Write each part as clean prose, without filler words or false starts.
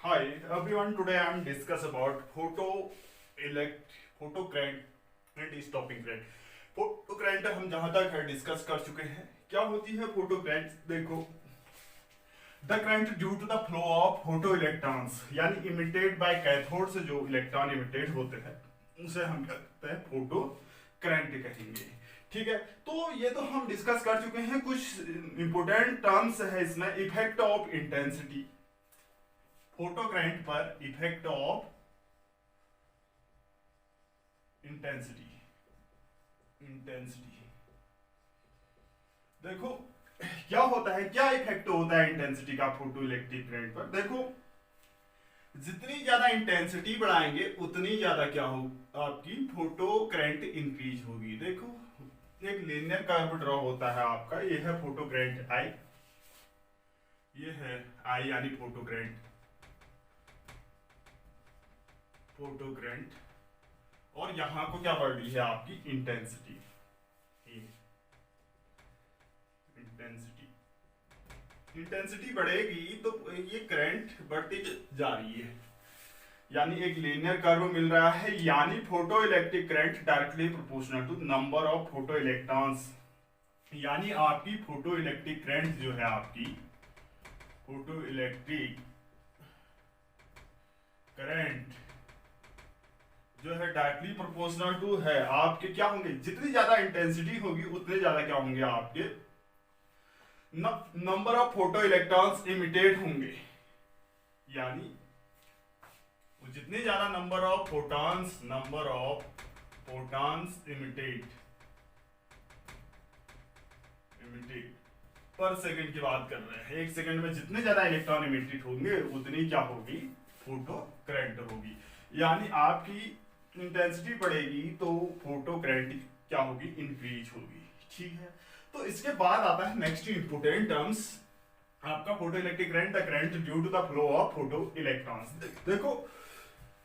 Hi everyone, today I am discuss about photocurrent and stopping current. Photocurrent हम जहां तक है डिस्कस कर चुके हैं। क्या होती है फोटोकरेंट? देखो, the current due to the flow of photo electrons, यानी इमिटेड बाय कैथोड से जो इलेक्ट्रॉन इमिटेड होते हैं उसे हम कहते हैं फोटो करंट कहेंगे। ठीक है, तो ये तो हम डिस्कस कर चुके हैं। कुछ इंपोर्टेंट टर्म्स है इसमें। Effect of intensity, photo current पर इफेक्ट ऑफ इंटेंसिटी। देखो क्या होता है, क्या इफेक्ट होता है इंटेंसिटी का फोटो इलेक्ट्रिक करंट पर। देखो, जितनी ज्यादा इंटेंसिटी बढ़ाएंगे उतनी ज्यादा क्या हो, आपकी फोटो करंट इंक्रीज होगी। देखो, एक लीनियर कर्व ड्रॉ होता है आपका। ये है फोटो करंट आई, ये है आई यानी फोटो करंट, और यहां को क्या बढ़ रही है आपकी इंटेंसिटी। इंटेंसिटी बढ़ेगी तो ये करंट बढ़ती जा रही है, यानी एक लीनियर कर्व मिल रहा है। यानी photo electric current directly proportional to number of photo electrons, यानी आपकी फोटो इलेक्ट्रिक करंट जो है, आपकी फोटो इलेक्ट्रिक करंट जो है डायरेक्टली प्रोपोर्शनल टू है आपके क्या होंगे, जितनी ज्यादा इंटेंसिटी होगी उतने ज्यादा क्या होंगे आपके number of photo electrons emitted होंगे। यानी जितने ज्यादा नंबर ऑफ फोटॉन्स इमिटेड पर सेकंड की बात कर रहे हैं। एक सेकंड में जितने ज्यादा इलेक्ट्रॉन इमिटेड होंगे उतनी क्या होगी, फोटो करंट होगी। यानी आपकी इंटेंसिटी बढ़ेगी तो फोटो करंट क्या होगी, इंक्रीज होगी। ठीक है, तो इसके बाद आता है नेक्स्ट इंपोर्टेंट टर्म्स आपका photo electric current, the current due to the flow of photo electrons. देखो,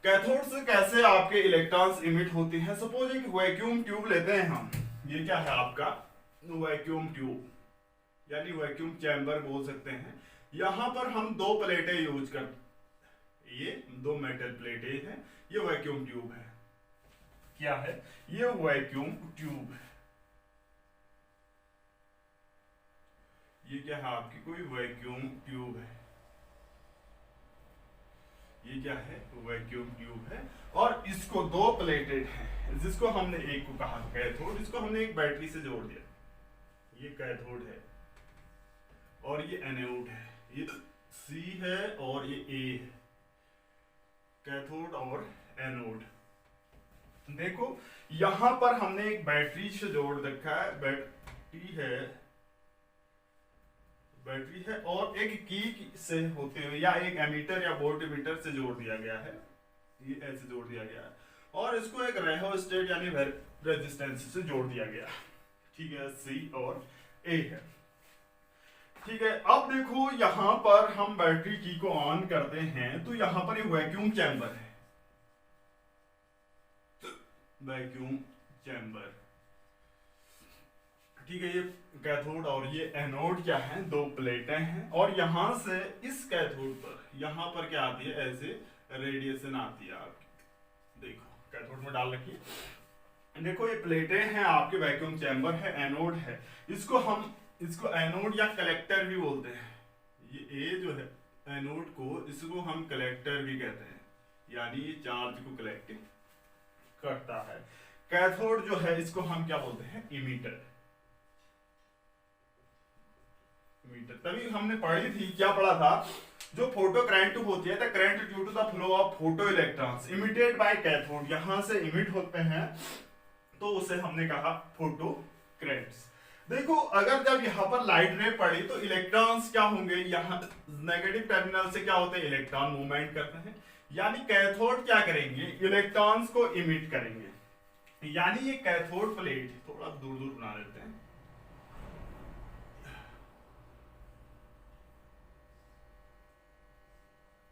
कैथोड से कैसे आपके इलेक्ट्रॉन्स इमिट होते हैं। सपोज एक वैक्यूम ट्यूब लेते हैं हम। ये क्या है आपका वैक्यूम ट्यूब, यानी वैक्यूम चैम्बर बोल सकते हैं। यहां पर हम दो प्लेटें यूज कर, ये दो मेटल प्लेटें हैं। ये वैक्यूम ट्यूब है। क्या है ये वैक्यूम ट्यूब है। ये क्या है आपकी कोई वैक्यूम ट्यूब है। ये क्या है वैक्यूम ट्यूब है, और इसको दो प्लेटेड है, जिसको हमने एक को कहा कैथोड, इसको हमने एक बैटरी से जोड़ दिया। ये कैथोड है और ये एनोड है। ये सी है और ये ए है, कैथोड और एनोड। देखो, यहां पर हमने एक बैटरी से जोड़ रखा है। बैटरी है और एक की से होते हुए या एक एमीटर या वोल्ट मीटर से जोड़ दिया गया है। ये ऐसे जोड़ दिया गया है, और इसको एक रेहोस्टेट यानी रेजिस्टेंस से जोड़ दिया गया। ठीक है, सी और ए है। ठीक है, अब देखो यहां पर हम बैटरी की को ऑन करते हैं तो यहां पर ये वैक्यूम चैम्बर है, वैक्यूम चैम्बर। ठीक है, ये कैथोड और ये एनोड क्या है, दो प्लेटें हैं, और यहां से इस कैथोड पर यहां पर क्या आती है, ऐसे रेडिएशन आती है आपकी। देखो, कैथोड में डाल रखी है। देखो, ये प्लेटें हैं आपके, वैक्यूम चैम्बर है, एनोड है। इसको एनोड या कलेक्टर भी बोलते हैं। ये ए जो है एनोड को, इसको हम कलेक्टर भी कहते हैं, यानी ये चार्ज को कलेक्ट करता है। कैथोड जो है इसको हम क्या बोलते हैं, इमीटर। तभी हमने पढ़ी थी, क्या पढ़ा था, जो फोटो करंट होती है, the current due to the flow of photo electrons emitted by cathode, यहां से इमिट होते हैं तो उसे हमने कहा फोटो करंट्स। देखो, अगर जब यहाँ पर लाइट रे पड़ी तो इलेक्ट्रॉन्स क्या होंगे, यहाँ नेगेटिव टर्मिनल से क्या होते हैं, इलेक्ट्रॉन मूवमेंट करते हैं। यानी कैथोड क्या करेंगे, इलेक्ट्रॉन्स को इमिट करेंगे। यानी ये कैथोड प्लेट थोड़ा दूर दूर बना देते हैं।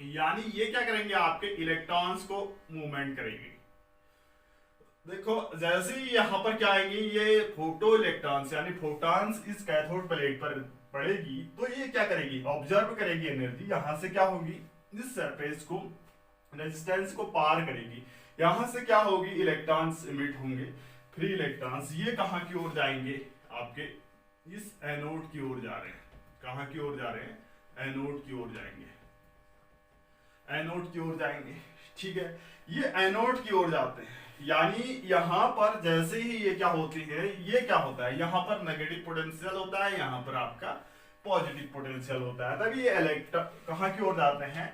यानी ये क्या करेंगे, आपके इलेक्ट्रॉन्स को मूवमेंट करेंगे। देखो, जैसे ही यहां पर क्या आएंगे, ये फोटो इलेक्ट्रॉन्स यानी फोटॉन्स इस कैथोड प्लेट पर पड़ेगी तो ये क्या करेगी, ऑब्जर्व करेगी एनर्जी। यहां से क्या होगी, इस सरफेस को, रेजिस्टेंस को पार करेगी। यहां से क्या होगी, इलेक्ट्रॉन्स इमिट होंगे, फ्री इलेक्ट्रॉन्स। ये कहां की ओर जाएंगे, आपके इस एनोड की ओर जा रहे हैं। कहां की ओर जा रहे हैं, एनोड की ओर जाएंगे, एनोड की ओर जाएंगे। ठीक है, ये एनोड की ओर जाते हैं, यानी यहां पर जैसे ही ये क्या होती है, ये क्या होता है, यहां पर नेगेटिव पोटेंशियल होता है, यहां पर आपका पॉजिटिव पोटेंशियल होता है। तब ये इलेक्ट्रॉन कहां की ओर जाते हैं,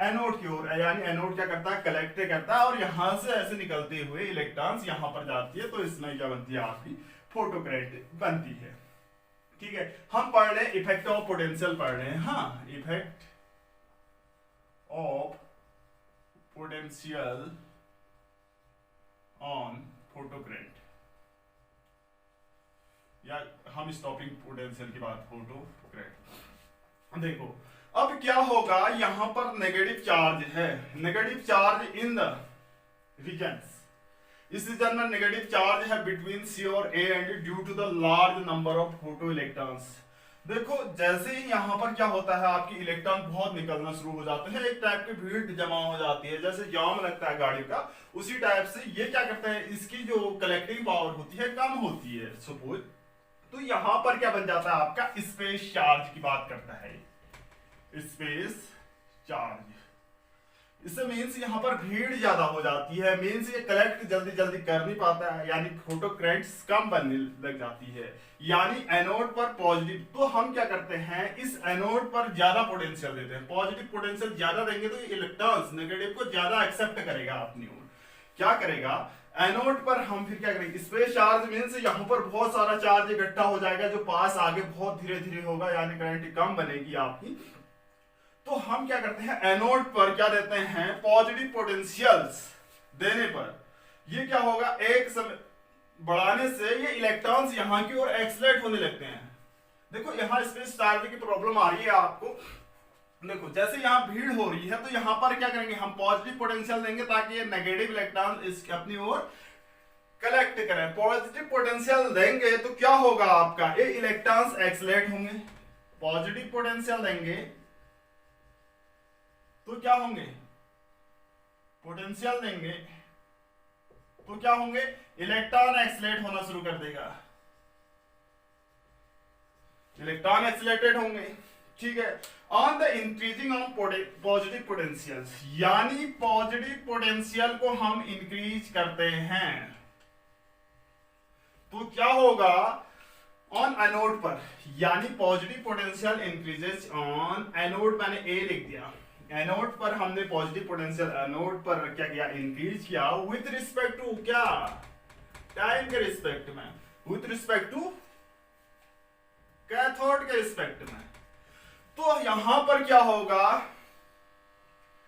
एनोड की ओर। यानी एनोड क्या करता है, कलेक्ट करता है, और यहां से ऐसे निकलते हुए इलेक्ट्रॉन्स यहां पर जाती है, तो इसमें क्या बनती है, आपकी फोटोकरेंट बनती है। ठीक है, हम पढ़ रहे हैं इफेक्ट ऑफ पोटेंशियल पढ़ रहे हैं। हाँ, effect of potential on photocurrent, या हम इस टॉपिक पोटेंशियल की बात, फोटोकरेंट। देखो अब क्या होगा, यहां पर नेगेटिव चार्ज है, negative charge in the regions, इस रीजन में नेगेटिव चार्ज है बिटवीन सी और A and due to the large number of photo electrons. देखो जैसे ही यहां पर क्या होता है, आपकी इलेक्ट्रॉन बहुत निकलना शुरू हो जाते हैं, एक टाइप की भीड़ जमा हो जाती है, जैसे जाम लगता है गाड़ी का, उसी टाइप से ये क्या करता है, इसकी जो कलेक्टिंग पावर होती है कम होती है सपोज। तो यहां पर क्या बन जाता है, आपका स्पेस चार्ज की बात करता है, स्पेस चार्ज। इससे मीन्स यहां पर भीड़ ज्यादा हो जाती है, मीन्स ये कलेक्ट जल्दी जल्दी कर नहीं पाता है, यानी फोटोकरेंट्स कम बनने लग जाती है, यानी एनोड पर पॉजिटिव। तो हम क्या करते हैं, इस एनोड पर ज्यादा पोटेंशियल देते हैं, पॉजिटिव पोटेंशियल ज्यादा देंगे तो इलेक्ट्रॉन्स नेगेटिव को ज्यादा एक्सेप्ट करेगा अपनी ओर। क्या करेगा, एनोड पर हम फिर क्या करेंगे, स्पेस चार्ज मीन्स यहां पर बहुत सारा चार्ज इकट्ठा हो जाएगा, जो पास आगे बहुत धीरे धीरे होगा, यानी करंट कम बनेगी आपकी। तो हम क्या करते हैं, एनोड पर क्या देते हैं, पॉजिटिव पोटेंशियल्स देने पर ये क्या होगा, एक समय बढ़ाने से ये इलेक्ट्रॉन्स यहां की ओर एक्सलेट होने लगते हैं। देखो यहां स्पेस चार्ज की प्रॉब्लम आ रही है आपको। देखो जैसे यहां भीड़ हो रही है, तो यहां पर क्या करेंगे, हम पॉजिटिव पोटेंशियल देंगे ताकि ये नेगेटिव इलेक्ट्रॉन इस अपनी ओर कलेक्ट करें। पॉजिटिव पोटेंशियल देंगे तो क्या होगा आपका, ये इलेक्ट्रॉन्स एक्सलेट होंगे। पॉजिटिव पोटेंशियल देंगे तो क्या होंगे, पोटेंशियल देंगे तो क्या होंगे, इलेक्ट्रॉन एक्सलेट होना शुरू कर देगा, इलेक्ट्रॉन एक्सलेटेड होंगे। ठीक है, on the increasing of positive potentials, यानी पॉजिटिव पोटेंशियल को हम इंक्रीज करते हैं तो क्या होगा, ऑन एनोड पर, यानी positive potential increases on anode, मैंने ए लिख दिया, एनोड पर हमने पॉजिटिव पोटेंशियल एनोड पर क्या किया, इंक्रीज किया विथ रिस्पेक्ट टू क्या, टाइम के रिस्पेक्ट में, विथ रिस्पेक्ट टू कैथोड के रिस्पेक्ट में। तो यहां पर क्या होगा,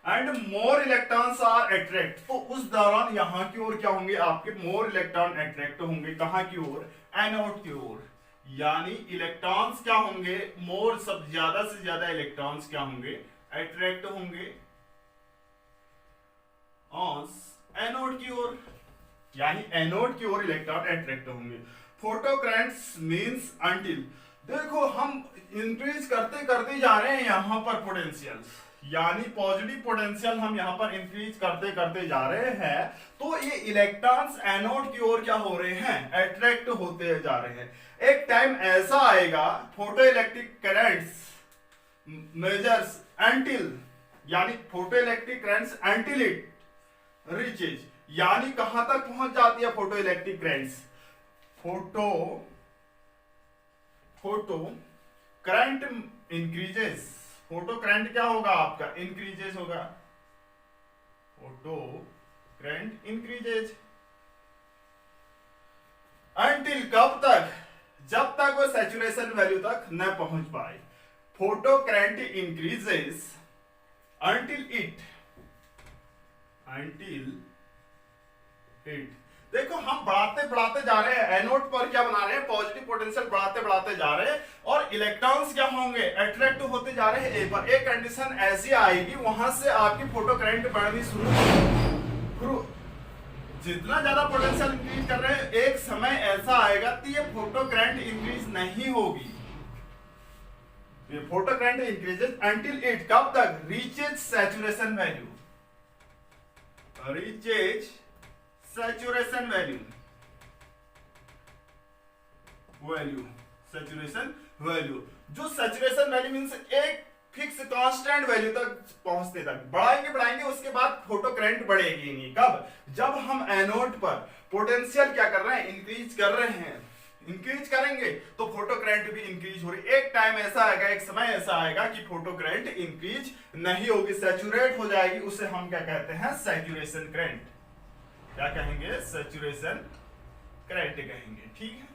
and more electrons are attract, तो उस दौरान यहां की ओर क्या होंगे, आपके मोर इलेक्ट्रॉन अट्रैक्ट होंगे, कहां की ओर, एनोड की ओर। यानी इलेक्ट्रॉन्स क्या होंगे, मोर सब ज्यादा से ज्यादा इलेक्ट्रॉन्स क्या होंगे, अट्रैक्ट होंगे एनोड की ओर, यानी एनोड की ओर इलेक्ट्रॉन अट्रैक्ट होंगे। फोटोकरेंट्स मींस अंटिल, देखो हम इंक्रीज करते करते जा रहे हैं यहां पर पोटेंशियल, यानी पॉजिटिव पोटेंशियल हम यहां पर इंक्रीज करते करते जा रहे हैं, तो ये इलेक्ट्रॉन्स एनोड की ओर क्या हो रहे हैं, अट्रैक्ट होते जा रहे हैं। एक टाइम ऐसा आएगा, photo electric currents measures until, यानी photo electric currents until it reaches, यानी कहां तक पहुंच जाती है photo electric currents, photo current increases, photo current क्या होगा आपका, इंक्रीजेस होगा, फोटो करंट इंक्रीजेस until, कब तक, जब तक वो सैचुरेशन वैल्यू तक न पहुंच पाए। Photo current increases until it, देखो हम बढ़ाते बढ़ाते जा रहे हैं, एनोड पर क्या बना रहे हैं, पॉजिटिव पोटेंशियल बढ़ाते बढ़ाते जा रहे हैं, और इलेक्ट्रॉन्स क्या होंगे, अट्रैक्ट होते जा रहे हैं ए पर। एक कंडीशन ऐसी आएगी, वहां से आपकी फोटो करंट बढ़नी शुरू, जितना ज्यादा पोटेंशियल इंक्रीज कर रहे हैं, एक समय ऐसा आएगा कि ये फोटो करंट इंक्रीज नहीं होगी, ये photo current increases until it कब तक reaches saturation value, reaches saturation value, saturation value, जो सैचुरेशन वैल्यू मींस एक फिक्स कांस्टेंट वैल्यू तक पहुंचते तक बढ़ाएंगे उसके बाद फोटो करंट बढ़ेगी नहीं। कब? जब हम एनोड पर पोटेंशियल क्या कर रहे हैं, इंक्रीज कर रहे हैं। इंक्रीज करेंगे तो फोटो करंट भी इंक्रीज हो रही। एक टाइम ऐसा आएगा, एक समय ऐसा आएगा कि फोटो करंट इंक्रीज नहीं होगी, सैचुरेट हो जाएगी। उसे हम क्या कहते हैं, सैचुरेशन करंट। क्या कहेंगे? सैचुरेशन करंट कहेंगे। ठीक है,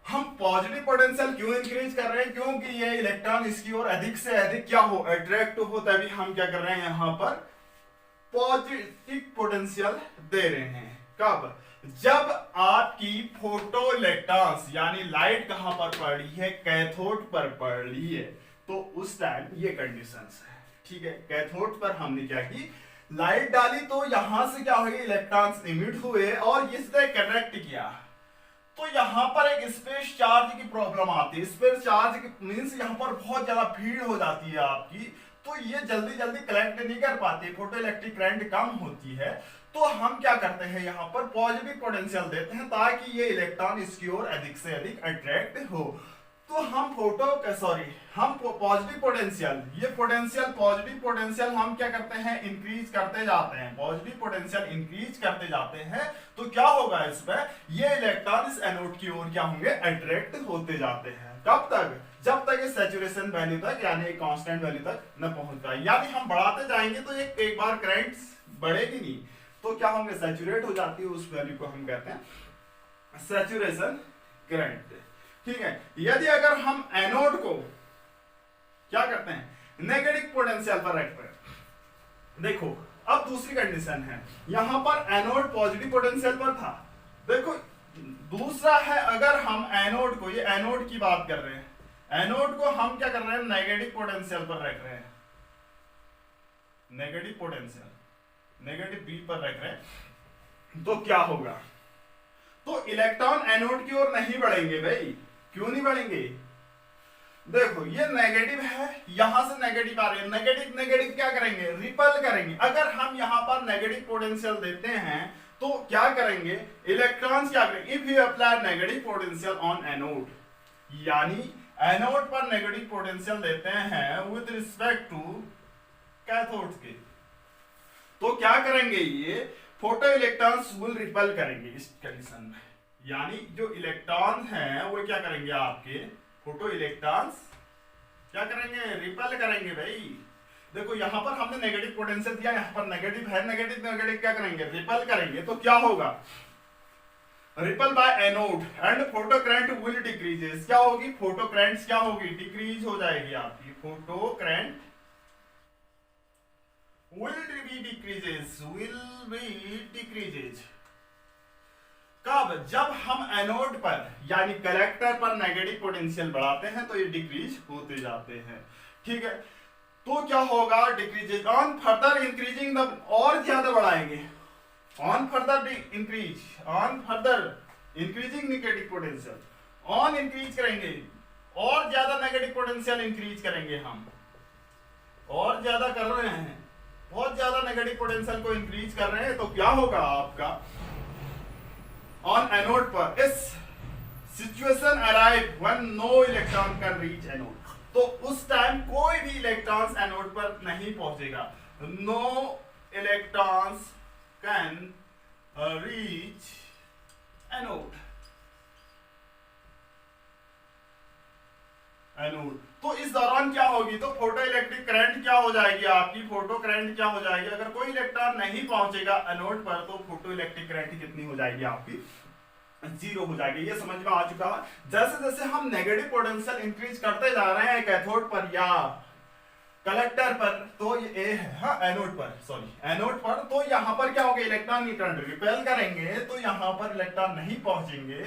हम पॉजिटिव पोटेंशियल क्यों इंक्रीज कर रहे हैं? क्योंकि ये इलेक्ट्रॉन इसकी ओर अधिक से अधिक क्या हो, अट्रैक्ट हो, तभी हम क्या कर रहे हैं, यहां पर पॉजिटिव पोटेंशियल दे रहे हैं। कब? जब आपकी फोटो इलेक्ट्रॉन्स यानी लाइट कहां पर पड़ रही है, कैथोड पर पड़ रही है, तो उस टाइम ये कंडीशंस है। ठीक है, कैथोड पर हमने क्या की, लाइट डाली तो यहां से क्या हुई, इलेक्ट्रॉन्स इमिट हुए और इसने कनेक्ट किया, तो यहां पर एक स्पेस चार्ज की प्रॉब्लम आती है। स्पेस चार्ज मींस यहां पर बहुत ज्यादा भीड़ हो जाती है आपकी, तो ये जल्दी जल्दी कलेक्ट नहीं कर पाती, फोटो इलेक्ट्रिक करंट कम होती है। तो हम क्या करते हैं, यहां पर पॉजिटिव पोटेंशियल देते हैं ताकि ये इलेक्ट्रॉन इसकी ओर अधिक से अधिक अट्रैक्ट हो। तो हम हम पॉजिटिव पोटेंशियल, ये पोटेंशियल पॉजिटिव पोटेंशियल हम क्या करते हैं, इंक्रीज करते जाते हैं। पॉजिटिव पोटेंशियल इंक्रीज करते जाते हैं तो क्या होगा, इसमें ये इलेक्ट्रॉन इस एनोड की ओर क्या होंगे, अट्रैक्ट होते जाते हैं। कब तक? जब तक ये सैचुरेशन वैल्यू तक यानी कांस्टेंट वैल्यू तक न पहुंच पाए। यानी हम बढ़ाते जाएंगे तो एक बार करंट बढ़ेगी नहीं, तो क्या होंगे, सैचुरेट हो जाती है। उस वैल्यू को हम कहते हैं सैचुरेशन करंट। ठीक है, यदि अगर हम एनोड को क्या करते हैं, नेगेटिव पोटेंशियल पर रखते हैं। देखो अब दूसरी कंडीशन है, यहां पर एनोड पॉजिटिव पोटेंशियल पर था। देखो दूसरा है, अगर हम एनोड को, ये एनोड की बात कर रहे हैं, एनोड को हम क्या कर रहे हैं, नेगेटिव पोटेंशियल पर रख रहे हैं, नेगेटिव पोटेंशियल, नेगेटिव बी पर रख रहे हैं, तो क्या होगा, तो इलेक्ट्रॉन एनोड की ओर नहीं बढ़ेंगे भाई। क्यों नहीं बढ़ेंगे? देखो ये नेगेटिव है, यहां से नेगेटिव आ रही है, नेगेटिव नेगेटिव क्या करेंगे, रिपल करेंगे। अगर हम यहां पर नेगेटिव पोटेंशियल देते हैं तो क्या करेंगे, इलेक्ट्रॉन्स क्या करेंगे, if you apply negative potential on anode, यानी एनोड पर नेगेटिव पोटेंशियल देते हैं विद रिस्पेक्ट टू कैथोड के, तो क्या करेंगे, ये फोटो इलेक्ट्रॉन्स विल रिपल करेंगे इस कंडीशन में। यानी जो इलेक्ट्रॉन हैं वो क्या करेंगे, आपके फोटो इलेक्ट्रॉन्स क्या करेंगे, रिपल करेंगे भाई। देखो यहां पर हमने नेगेटिव पोटेंशियल दिया, यहां पर नेगेटिव है, नेगेटिव नेगेटिव क्या करेंगे, रिपल करेंगे। तो क्या होगा, repel by anode and photo current will decreases. क्या होगी, फोटो करंट क्या होगी, डिक्रीज हो जाएगी आपकी। Photo current will be decreases। कब? जब हम एनोड पर यानी कलेक्टर पर नेगेटिव पोटेंशियल बढ़ाते हैं तो ये डिक्रीज होते जाते हैं। ठीक है, तो क्या होगा, decreases on further increasing the, और ज्यादा बढ़ाएंगे, on further increasing negative potential, on increase करेंगे और ज्यादा नेगेटिव पोटेंशियल इंक्रीज करेंगे हम, और ज्यादा कर रहे हैं, बहुत ज्यादा नेगेटिव पोटेंशियल को इंक्रीज कर रहे हैं, तो क्या होगा आपका, ऑन एनोड पर इस situation arrive when no electron can reach anode, तो उस टाइम कोई भी इलेक्ट्रॉन्स एनोड पर नहीं पहुंचेगा। No electrons can reach anode, anode. तो इस दौरान क्या होगी, तो फोटो इलेक्ट्रिक करंट क्या हो जाएगी आपकी, फोटो करंट क्या हो जाएगी, अगर कोई इलेक्ट्रॉन नहीं पहुंचेगा एनोड पर तो फोटो इलेक्ट्रिक करंट कितनी हो जाएगी आपकी, जीरो हो जाएगी। ये समझ में आ चुका है। जैसे जैसे हम नेगेटिव पोटेंशियल इंक्रीज करते जा रहे हैं कैथोड पर या कलेक्टर पर, तो ये ए है, हाँ एनोड पर, सॉरी एनोड पर, तो यहाँ पर क्या होगा, इलेक्ट्रॉन न्यूट्रॉन रिपेल करेंगे तो यहाँ पर इलेक्ट्रॉन नहीं पहुंचेंगे,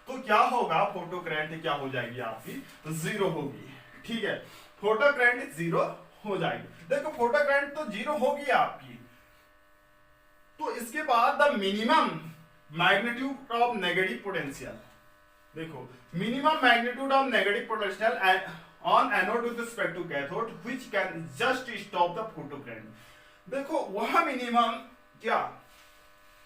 तो क्या होगा, फोटो करंट क्या हो जाएगी आपकी, जीरो होगी। ठीक है, फोटो करंट जीरो हो जाएगी। देखो फोटो करंट तो जीरो होगी आपकी, तो इसके बाद the minimum magnitude of negative potential, देखो minimum magnitude of negative potential on anode with respect to cathode which can just stop the photo current. देखो वह मिनिमम क्या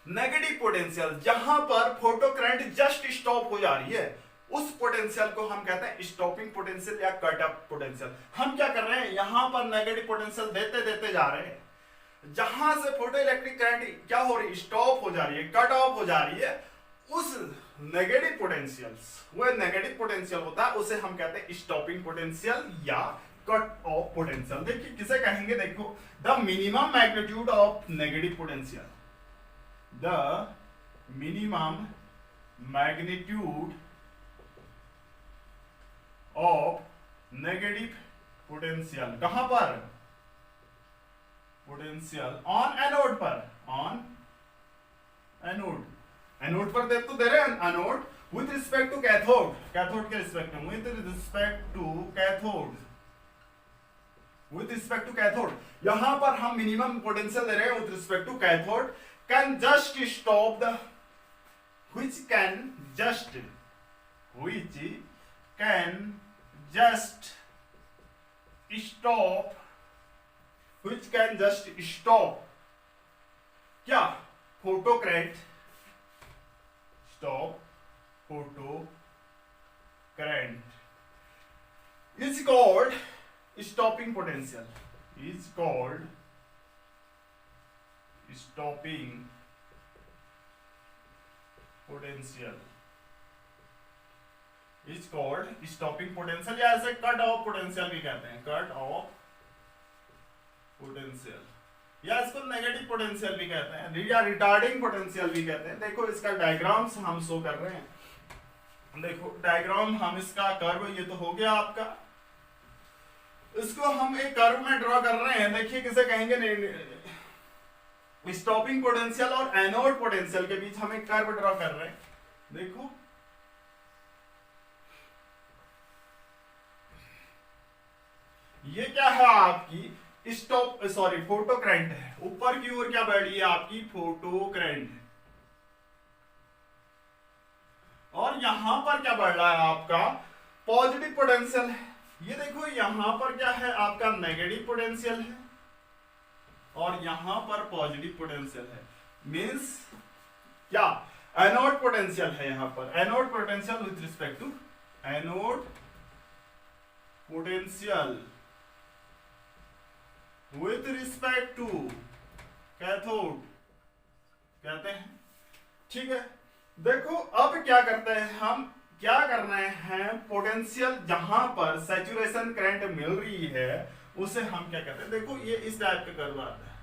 नेगेटिव पोटेंशियल जहां पर फोटो करंट जस्ट स्टॉप हो जा रही है, उस पोटेंशियल को हम कहते हैं स्टॉपिंग पोटेंशियल या कट ऑफ पोटेंशियल। हम क्या कर रहे हैं, यहां पर नेगेटिव पोटेंशियल देते देते जा रहे हैं, जहां से फोटो इलेक्ट्रिक करंट क्या हो रही है, स्टॉप हो जा रही है, कट ऑफ हो जा रही है, उस नेगेटिव पोटेंशियल्स, वो नेगेटिव पोटेंशियल होता है, उसे हम कहते हैं स्टॉपिंग पोटेंशियल या कट ऑफ पोटेंशियल। देखिए किसे कहेंगे, देखो the minimum magnitude of negative potential, the minimum magnitude of negative potential, कहां पर, पोटेंशियल ऑन एनोड पर, ऑन एनोड, एनोड पर दे रहे हैं, anode with respect to cathode, cathode के रिस्पेक्ट में, with respect to cathode, with respect to cathode, यहां पर हम मिनिमम पोटेंशियल दे रहे हैं with respect to cathode, can just stop the, which can just, which can just stop, which can just stop क्या, photo current, stop photo current is called stopping potential, is called stopping potential, is called stopping potential, या ऐसे cut off potential भी कहते हैं, cut off potential, या इसको negative potential भी कहते हैं, या रिटार्डिंग पोटेंशियल भी कहते हैं। देखो इसका डायग्राम्स हम शो कर रहे हैं, देखो डायग्राम हम इसका कर्व, ये तो हो गया आपका, इसको हम एक कर्व में ड्रॉ कर रहे हैं। देखिए किसे कहेंगे, स्टॉपिंग पोटेंशियल और एनोड पोटेंशियल के बीच हम एक कर्व ड्रॉ कर रहे हैं। देखो ये क्या है आपकी स्टॉप, सॉरी फोटो करंट है, ऊपर की ओर क्या बढ़ रही है आपकी फोटो करंट, और यहां पर क्या बढ़ रहा है आपका पॉजिटिव पोटेंशियल है। ये देखो यहां पर क्या है आपका नेगेटिव पोटेंशियल है और यहां पर पॉजिटिव पोटेंशियल है, मींस क्या एनोड पोटेंशियल है, यहां पर anode potential with respect to anode potential with respect to cathode कहते हैं। ठीक है, देखो अब क्या करते हैं हम, क्या कर रहे हैं, पोटेंशियल जहां पर सैचुरेशन करंट मिल रही है उसे हम क्या कहते हैं, देखो ये इस टाइप का कर्व आता है,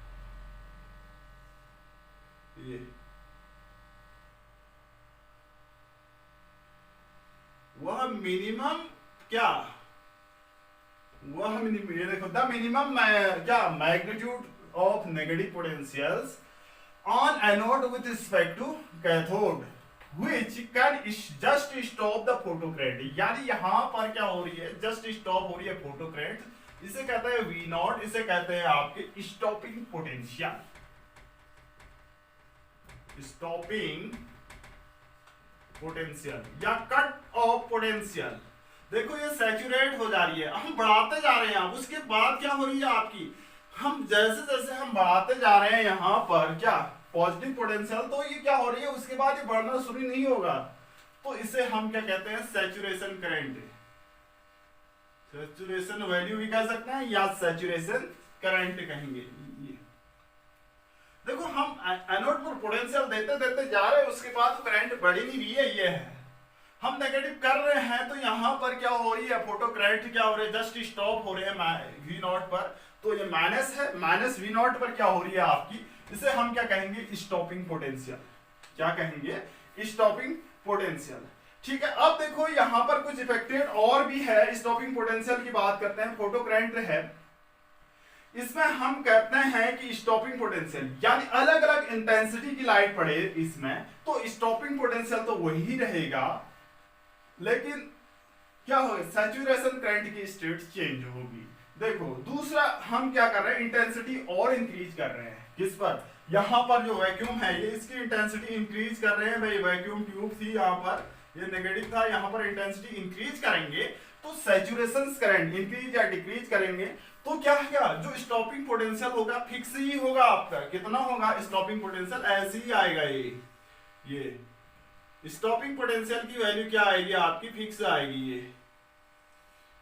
ये वह मिनिमम क्या, वह मिनिमम, ये देखो द मिनिमम क्या magnitude of negative potentials on anode with respect to cathode which can just stop the photo current, यानी यहां पर क्या हो रही है, जस्ट स्टॉप हो रही है फोटो करंट, इसे कहते हैं वी नॉट, इसे कहते हैं आपके स्टॉपिंग पोटेंशियल, स्टॉपिंग पोटेंशियल या कट ऑफ पोटेंशियल। देखो ये सैचुरेट हो जा रही है, हम बढ़ाते जा रहे हैं, उसके बाद क्या हो रही है आपकी, हम जैसे जैसे हम बढ़ाते जा रहे हैं यहाँ पर क्या पॉजिटिव पोटेंशियल, तो ये क्या हो रही है, उसके बाद ये बढ़ना शुरू नहीं होगा, तो इसे हम क्या कहते हैं सैचुरेशन करंट, सैचुरेशन वैल्यू भी कह सकते हैं या सैचुरेशन करंट कहेंगे। देखो हम एनोड पर पोटेंशियल देते देते जा रहे हैं, उसके बाद करंट बढ़ ही नहीं रही है, ये है हम नेगेटिव कर रहे हैं, तो यहां पर क्या हो रही है, फोटो करंट क्या हो रही है, जस्ट स्टॉप हो रहे हैं वी नॉट पर, तो ये माइनस है, माइनस वी नॉट पर क्या हो रही है आपकी, इसे हम क्या कहेंगे स्टॉपिंग पोटेंशियल, क्या कहेंगे स्टॉपिंग पोटेंशियल। ठीक है, अब देखो यहां पर कुछ इफेक्टेड और भी है, स्टॉपिंग पोटेंशियल की बात करते हैं, फोटो करंट है, इसमें हम कहते हैं कि स्टॉपिंग पोटेंशियल यानी अलग अलग इंटेंसिटी की लाइट पड़े इसमें, तो स्टॉपिंग पोटेंशियल तो वही रहेगा, लेकिन क्या होगा, सैचुरेशन करंट की स्टेट चेंज होगी। देखो दूसरा हम क्या कर रहे हैं, इंटेंसिटी और इंक्रीज कर रहे हैं, किस पर, यहां पर जो वैक्यूम है ये इसकी इंटेंसिटी इंक्रीज कर रहे हैं, भाई वैक्यूम ट्यूब थी, यहां पर ये नेगेटिव था, यहां पर इंटेंसिटी इंक्रीज करेंगे, तो सैचुरेशन करंट इंक्रीज या डिक्रीज करेंगे तो क्या क्या जो स्टॉपिंग पोटेंशियल होगा फिक्स ही होगा आपका। कितना होगा स्टॉपिंग पोटेंशियल, ऐसे ही आएगा ये स्टॉपिंग पोटेंशियल की वैल्यू क्या आएगी आपकी, फिक्स आएगी।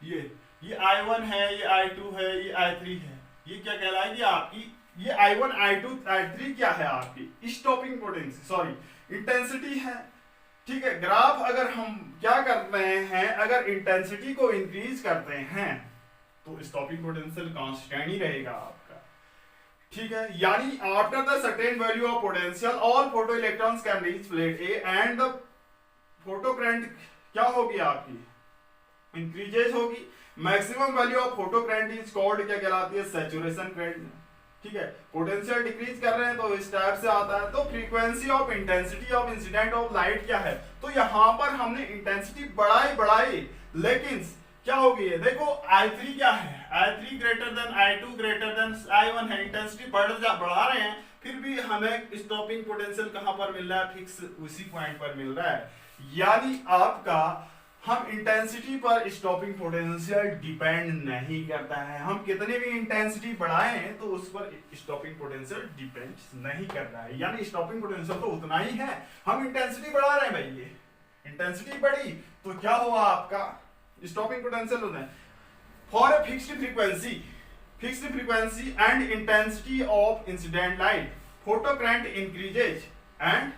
ये I1 है, ये I2 है, ये I3 है, ये क्या कहलाएगी आपकी, ये I1 I2 I3 क्या है आपकी स्टॉपिंग पोटेंशियल, सॉरी इंटेंसिटी है। ठीक है, ग्राफ अगर हम क्या करते हैं, अगर इंटेंसिटी को इंक्रीज करते हैं तो स्टॉपिंग पोटेंशियल कांस्टेंट ही रहेगा आपका। ठीक है, यानी after the certain value of potential all photo electrons can reach plate A and the photo current क्या होगी आपकी, इंक्रीजेज होगी। Maximum value of photo current is called क्या कहलाती है, सैचुरेशन करंट। ठीक है, पोटेंशियल डिक्रीज कर रहे हैं तो इस टाइप से आता है। तो frequency of intensity of incident of light क्या है, तो यहां पर हमने इंटेंसिटी बढ़ाई लेकिन क्या होगी ये देखो, I3 क्या है, I3 greater than I2 greater than I1 है, इंटेंसिटी बढ़ा रहे हैं फिर भी हमें स्टॉपिंग पोटेंशियल कहां पर मिल रहा है, फिक्स उसी पॉइंट पर मिल रहा है। यानी आपका हम इंटेंसिटी पर स्टॉपिंग पोटेंशियल डिपेंड नहीं करता है, हम कितने भी इंटेंसिटी बढ़ाएं तो उस पर स्टॉपिंग पोटेंशियल डिपेंड नहीं कर रहा है। यानी स्टॉपिंग पोटेंशियल तो उतना ही है, हम इंटेंसिटी बढ़ा रहे हैं भाई, ये इंटेंसिटी बढ़ी तो क्या हुआ आपका स्टॉपिंग पोटेंशियल होता है। For a fixed frequency and intensity of incident light photo current increases and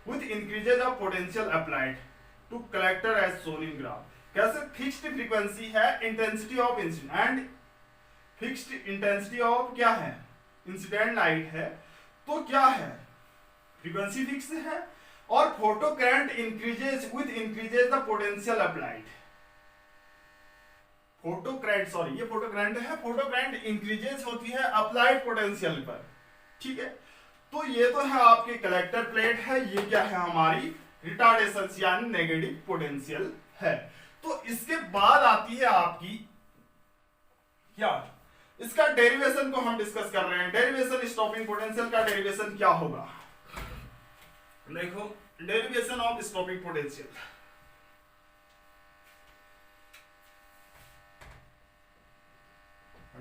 with increases of potential applied to collector as shown in graph. कैसे, फिक्स्ड फ्रीक्वेंसी है, intensity of incident and fixed intensity of क्या है, incident light है, तो क्या है frequency fix है और photo current increases with increases the potential applied. Photo current, ये फोटो करंट है, फोटो करंट इंक्रीजेज होती है अप्लाइड पोटेंशियल पर। ठीक है, तो ये तो है आपके कलेक्टर प्लेट है, ये क्या है हमारी रिटार्डेशन यानी नेगेटिव पोटेंशियल है। तो इसके बाद आती है आपकी क्या, इसका डेरिवेशन को हम डिस्कस कर रहे हैं। डेरिवेशन स्टॉपिंग पोटेंशियल का डेरिवेशन क्या होगा, देखो derivation of stopping potential,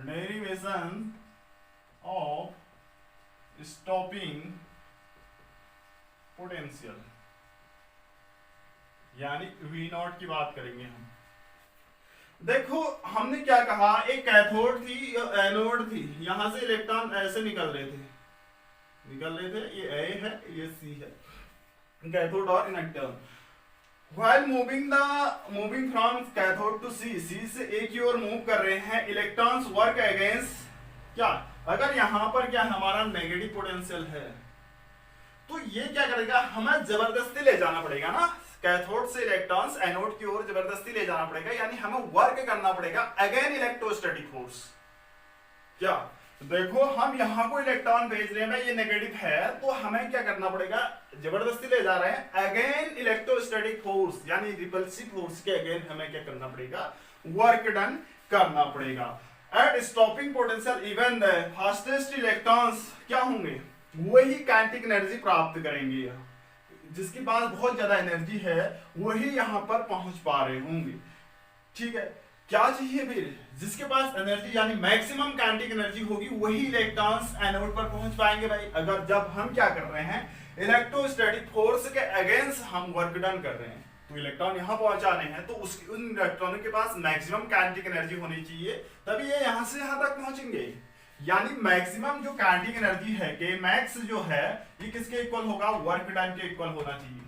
derivation of stopping potential यानी V नॉट की बात करेंगे हम। देखो हमने क्या कहा, एक कैथोड थी एनोड थी, यहां से इलेक्ट्रॉन ऐसे निकल रहे थे, ये A है ये C है, कैथोड और electron while moving from cathode to C से A की ओर मूव कर रहे हैं, इलेक्ट्रॉन्स वर्क अगेंस्ट क्या, अगर यहां पर क्या हमारा नेगेटिव पोटेंशियल है तो ये क्या करेगा, हमें जबरदस्ती ले जाना पड़ेगा ना, कैथोड से इलेक्ट्रॉन्स एनोड की ओर जबरदस्ती ले जाना पड़ेगा, यानी हमें वर्क करना पड़ेगा अगेन इलेक्ट्रोस्टैटिक फोर्स। क्या देखो हम यहां को इलेक्ट्रॉन भेज रहे हैं, ये नेगेटिव है तो हमें क्या करना पड़ेगा, जबरदस्ती ले जा रहे हैं, अगेन इलेक्ट्रोस्टैटिक फोर्स यानी रिपल्सिव फोर्स के अगेन हमें क्या करना पड़ेगा, वर्क डन करना पड़ेगा। At stopping potential even the fastest electrons क्या होंगे, वही काइनेटिक एनर्जी प्राप्त करेंगे, जिसके पास बहुत ज्यादा एनर्जी है वही यहां पर पहुंच पा रहे होंगे। ठीक है, क्या चाहिए फिर, जिसके पास एनर्जी यानी मैक्सिमम काइनेटिक एनर्जी होगी वही इलेक्ट्रॉन्स एनोड पर पहुंच पाएंगे भाई। अगर जब हम क्या कर रहे हैं, इलेक्ट्रोस्टैटिक फोर्स के अगेंस्ट हम वर्क डन कर रहे हैं तो इलेक्ट्रॉन यहां पहुंचाने हैं तो उन इलेक्ट्रॉनों के पास मैक्सिमम काइनेटिक एनर्जी होनी चाहिए, तभी ये यहां से यहां तक पहुंचेंगे। यानी मैक्सिमम जो काइनेटिक एनर्जी है के मैक्स जो है ये किसके इक्वल होगा, वर्क डन के इक्वल होना चाहिए।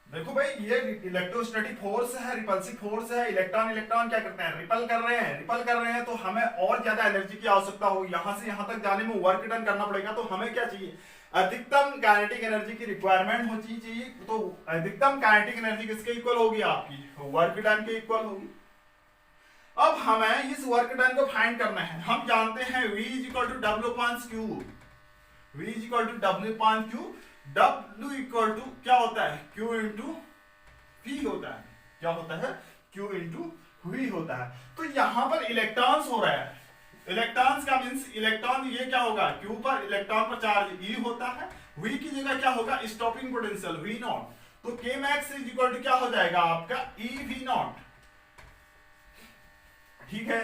देखो भाई ये इलेक्ट्रोस्टैटिक फोर्स है, रिपल्सिव फोर्स है, इलेक्ट्रॉन क्या करते हैं, रिपल कर रहे हैं तो हमें और ज्यादा एनर्जी की आवश्यकता होगी, यहां से यहां तक जाने में वर्क डन करना पड़ेगा, तो हमें क्या चाहिए, अधिकतम काइनेटिक एनर्जी की रिक्वायरमेंट होनी चाहिए। तो अधिकतम काइनेटिक एनर्जी किसके इक्वल होगी आपकी, वर्क डन के इक्वल होगी। अब हमें इस वर्क डन को फाइंड करना है, हम जानते हैं V equal to W upon Q, V equal to W upon Q, W equal to क्या होता है, Q इंटू V होता है, क्या होता है, Q इंटू V होता है। तो यहां पर इलेक्ट्रॉन्स हो रहा है, इलेक्ट्रॉन्स का मींस इलेक्ट्रॉन ये क्या होगा, Q पर इलेक्ट्रॉन पर चार्ज E होता है, V की जगह क्या होगा, स्टॉपिंग पोटेंशियल V नॉट, तो K max is equal to क्या हो जाएगा आपका E V नॉट। ठीक है,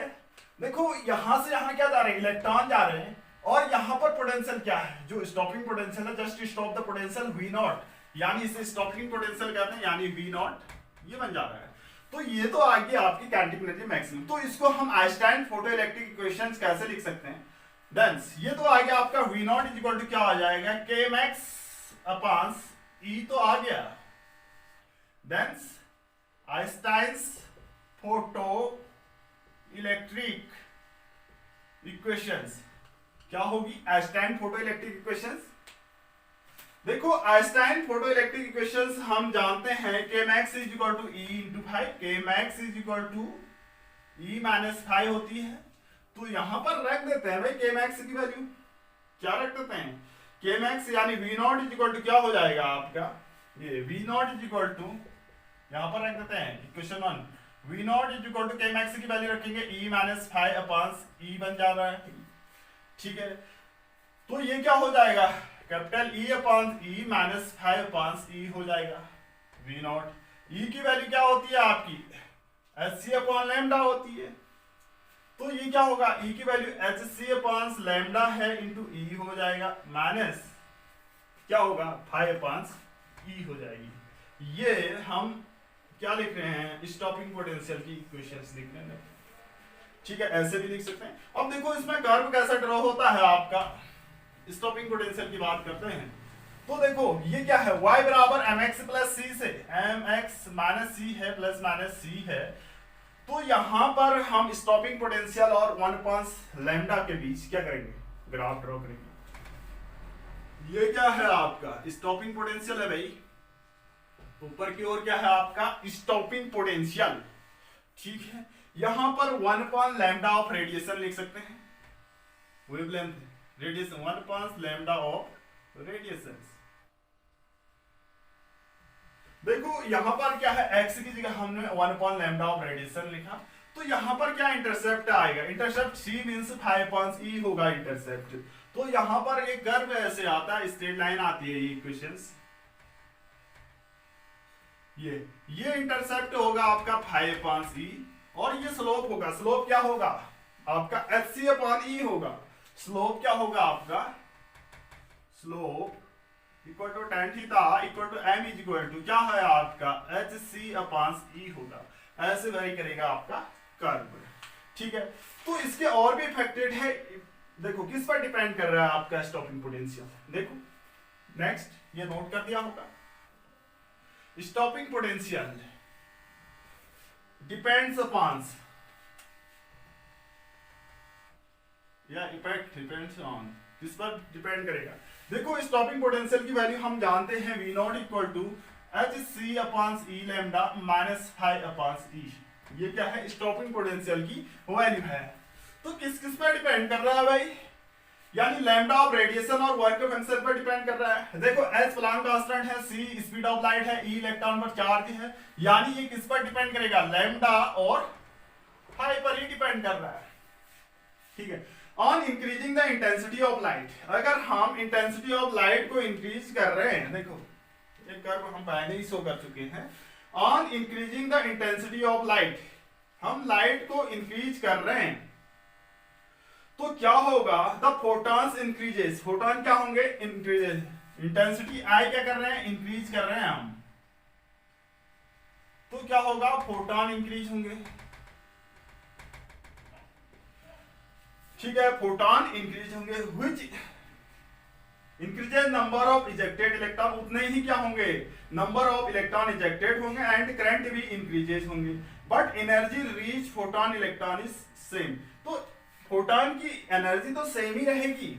देखो यहां से यहां क्या जा रहे हैं, इलेक्ट्रॉन जा रहे हैं, और यहां पर पोटेंशियल क्या है, जो स्टॉपिंग पोटेंशियल है, just stop the potential V naught, यानी इसे स्टॉपिंग पोटेंशियल कहते हैं, यानी वी नॉट ये बन जा रहा है। तो ये तो आ गई आपकी काइनेटिक एनर्जी मैक्सिमम। तो इसको हम आइंस्टाइन फोटोइलेक्ट्रिक इक्वेशंस कैसे लिख सकते हैं, देंस ये तो आ गया आपका V naught is equal to क्या आ जाएगा, के मैक्स अपॉन ई तो आ गया, देंस आइंस्टाइन्स फोटो इलेक्ट्रिक इक्वेशंस क्या होगी, आइंस्टाइन फोटो इलेक्ट्रिक इक्वेशंस। देखो आइंस्टाइन फोटो इलेक्ट्रिक इक्वेशंस हम जानते हैं K max is equal to E into five, K max is equal to E minus five होती है। तो यहां पर रख देते हैं भाई के मैक्स की वैल्यू, क्या रख देते हैं, के मैक्स यानी V naught is equal to क्या हो जाएगा आपका, ये V naught is equal to, यहां पर रख देते हैं equation 1, V naught is equal to K max की वैल्यू रखेंगे E minus five upon E बन जा रहा है, ठीक है। तो ये क्या हो जाएगा, कैपिटल ई अपॉन ई माइनस फाइव अपॉन ई हो जाएगा, वी नॉट, ई की वैल्यू क्या होती है आपकी, एच सी अपॉन लैम्डा होती है। तो ये क्या होगा, ई की value H C upon lambda है इंटू ई हो जाएगा, माइनस क्या होगा 5 अपॉन ई हो जाएगी। ये हम क्या लिख रहे हैं, स्टॉपिंग पोटेंशियल की इक्वेशंस लिख रहे हैं, ठीक है, ऐसे भी लिख सकते हैं। अब देखो इसमें कर्व कैसा ड्रॉ होता है आपका, स्टॉपिंग पोटेंशियल की बात करते हैं। तो देखो ये क्या है, y बराबर mx प्लस सी से, mx माइनस सी है प्लस माइनस सी है। तो यहां पर हम स्टॉपिंग पोटेंशियल और 1 लैम्डा के बीच क्या करेंगे, ग्राफ ड्रॉ करेंगे। ये क्या है आपका स्टॉपिंग पोटेंशियल है भाई, ऊपर की ओर क्या है आपका स्टॉपिंग पोटेंशियल, ठीक है। यहां पर 1 लैम्डा ऑफ रेडिएशन लिख सकते हैं, wavelength radiation 1 lambda of radiation. देखो यहां पर क्या है, x की जगह हमने 1 लैम्डा ऑफ रेडिएशन लिखा। तो यहां पर क्या इंटरसेप्ट आएगा, इंटरसेप्ट c मींस 5 e होगा इंटरसेप्ट। तो यहां पर एक कर्व ऐसे आता है, स्ट्रेट लाइन आती है, ये इक्वेशंस, ये इंटरसेप्ट होगा आपका 5 e, और ये स्लोप होगा, स्लोप क्या होगा आपका एच सी अपॉन ई होगा। स्लोप क्या होगा आपका, slope equal to tan theta equal to m is equal to क्या है आपका एच सी अपॉन ई होगा। ऐसे वेरी करेगा आपका कर्व, ठीक है। तो इसके और भी इफेक्टेड है, देखो किस पर डिपेंड कर रहा है आपका स्टॉपिंग पोटेंशियल। देखो नेक्स्ट ये नोट कर दिया होगा, स्टॉपिंग पोटेंशियल डिपेंड्स अपॉन या इफेक्ट डिपेंड्स ऑन, किस पर डिपेंड करेगा। देखो स्टॉपिंग पोटेंशियल की वैल्यू हम जानते हैं, V naught equal to H C upon E lambda minus 5 upon E. ये क्या है, स्टॉपिंग पोटेंशियल की वैल्यू है। तो किस किस पर डिपेंड कर रहा है भाई, यानी लैम्डा ऑफ रेडिएशन और वर्क फंक्शन पर डिपेंड कर रहा है। देखो एच प्लांक कांस्टेंट है, सी स्पीड ऑफ लाइट है, ई इलेक्ट्रॉन पर चार्ज है, यानी ये किस पर डिपेंड करेगा, लैम्डा और 5 पर ही डिपेंड कर रहा है, ठीक है। On increasing the intensity of light, अगर हम इंटेंसिटी ऑफ लाइट को इंक्रीज कर रहे हैं, देखो एक कर्व हम पहले ही शो कर चुके हैं, on increasing the intensity of light, हम लाइट को इंक्रीज कर रहे हैं, तो क्या होगा, द फोटॉन्स इंक्रीजेस, फोटॉन क्या होंगे, इंक्रीजेस, इंटेंसिटी आई क्या कर रहे हैं, इंक्रीज कर रहे हैं हम, तो क्या होगा, फोटॉन इंक्रीज होंगे, ठीक है, फोटॉन इंक्रीज होंगे, which increases number of ejected electron, उतने ही क्या होंगे, नंबर ऑफ इलेक्ट्रॉन इजेक्टेड होंगे, एंड करंट भी इंक्रीजेस होंगे, but energy reach photon electron is same. तो फोटॉन की एनर्जी तो सेम ही रहेगी।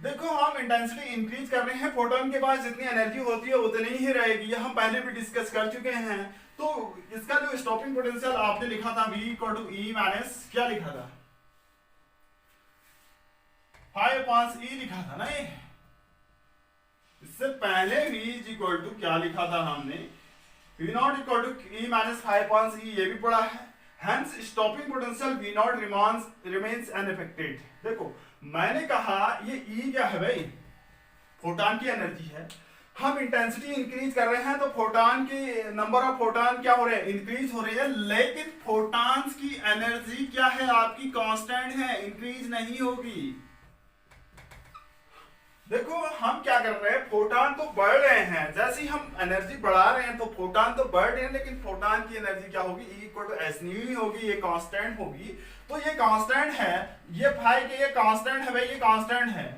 देखो हम इंटेंसिटी इंक्रीज कर रहे हैं, फोटॉन के पास जितनी एनर्जी होती है उतनी ही रहेगी, ये हम पहले भी डिस्कस कर चुके हैं। तो इसका जो स्टॉपिंग पोटेंशियल आपने लिखा था, v equal to E minus क्या लिखा था, 5 e लिखा था ना, ये इससे पहले v इज इक्वल टू क्या लिखा था हमने, v naught equal to e minus 5 e, ये भी पढ़ा है। Hence stopping potential V naught remains unaffected। देखो मैंने कहा ये E क्या है भाई, फोटॉन की एनर्जी है, हम इंटेंसिटी इंक्रीज कर रहे हैं तो फोटॉन की नंबर ऑफ फोटॉन क्या हो रहे हैं, इंक्रीज हो रही है, लेकिन फोटॉन्स की एनर्जी क्या है आपकी, कांस्टेंट है, इंक्रीज नहीं होगी। देखो हम क्या कर रहे हैं, फोटॉन तो बढ़ रहे हैं, जैसे ही हम एनर्जी बढ़ा रहे हैं तो फोटॉन तो बढ़ रहे हैं, लेकिन फोटॉन की एनर्जी क्या होगी, E इक्वल टू एस न्यू होगी, ये कांस्टेंट होगी। तो ये कांस्टेंट है, ये भाई के ये कांस्टेंट है भाई, ये कांस्टेंट है,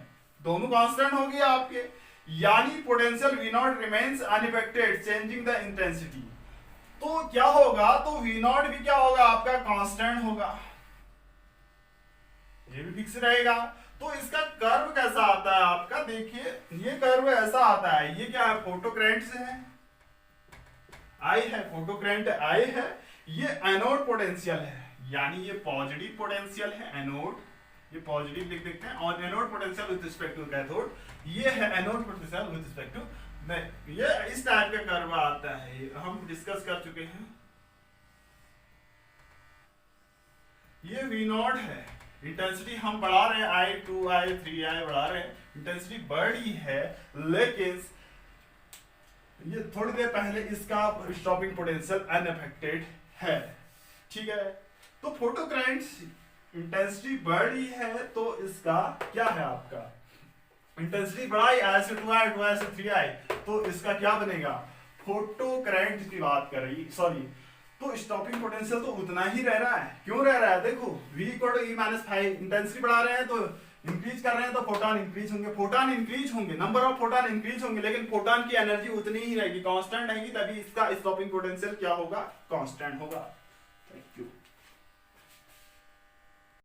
दोनों कांस्टेंट होगी आपके, यानी potential V naught remains unaffected changing the intensity. तो क्या होगा, तो वी नॉट भी क्या होगा आपका, कांस्टेंट होगा, ये भी फिक्स रहेगा। तो इसका कर्व कैसा आता है आपका, देखिए ये कर्व ऐसा आता है, ये क्या है, फोटो करंट से है, आई है, फोटो करंट आई है, ये एनोड पोटेंशियल है, यानी ये पॉजिटिव पोटेंशियल है एनोड, ये पॉजिटिव लिख देते हैं, और anode potential with respect to कैथोड, ये है anode potential with respect to, ये इस टाइप का कर्व आता है, हम डिस्कस कर चुके हैं। ये वी नॉट है, इंटेंसिटी हम बढ़ा रहे हैं, I2 I3 I बढ़ा रहे हैं, इंटेंसिटी बढ़ी है, लेकिन ये थोड़ी देर पहले इसका स्टॉपिंग पोटेंशियल अनअफेक्टेड है, ठीक है। तो फोटो करंट इंटेंसिटी बढ़ी है तो इसका क्या है आपका, इंटेंसिटी बढ़ाई I से 2I 2I से 3I, तो इसका क्या बनेगा, फोटो करंट की बात कर रही, सॉरी, तो स्टॉपिंग पोटेंशियल तो उतना ही रह रहा है, क्यों रह रहा है, देखो V equal to E minus 5, intensity बढ़ा रहे हैं तो इंक्रीज कर रहे हैं तो फोटॉन इंक्रीज होंगे, फोटॉन इंक्रीज होंगे, नंबर ऑफ फोटॉन इंक्रीज होंगे, लेकिन फोटॉन की एनर्जी उतनी ही रहेगी, कांस्टेंट रहेगी, तभी इसका स्टॉपिंग पोटेंशियल क्या होगा, कांस्टेंट होगा। Thank you.